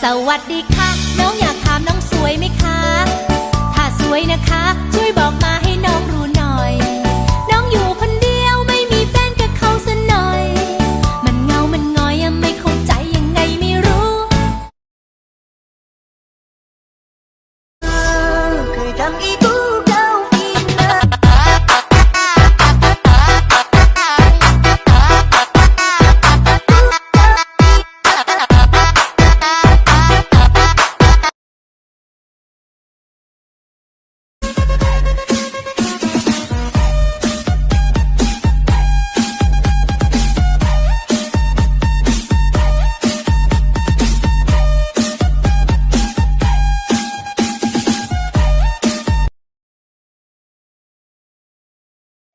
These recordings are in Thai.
สวัสดีค่ะน้องอยากถามน้องสวยไหมคะถ้าสวยนะคะช่วยบอกมาให้น้องรู้หน่อยน้องอยู่คนเดียวไม่มีแฟนกับเขาสักหน่อยมันเงามันงอยยังไม่เข้าใจยังไงไม่รู้เคยทำอีกูเก้าปีนะ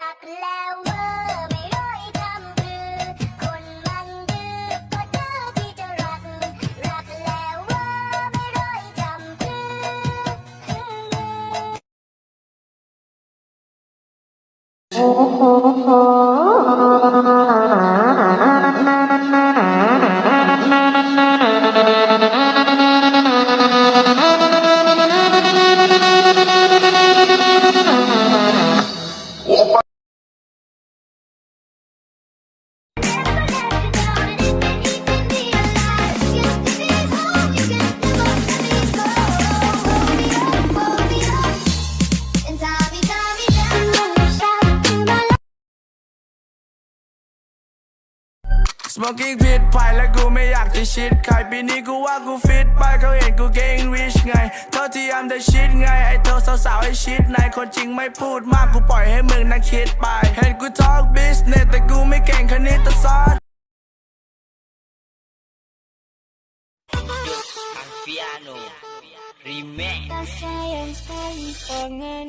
รักแล้วเวอร์ไม่ร้อยทำหรือคนมันดื้อก็ดื้อที่จะรักแล้วเวอร์ไม่ร้อยทำหรือสโมกิ้งผิดไปแล้วกูไม่อยากจะชิดใครปีนี้กูว่ากูฟิตไปเขาเห็นกูเก่งริชไงเท่าที่I'm the shitไงไอเธอสาวๆไอชิดในคนจริงไม่พูดมากกูปล่อยให้มึงนั่งคิดไปเห็นกู talk business แต่กูไม่เก่งคณิตศาสตร์ Piano Remix. Sayang sekali pengen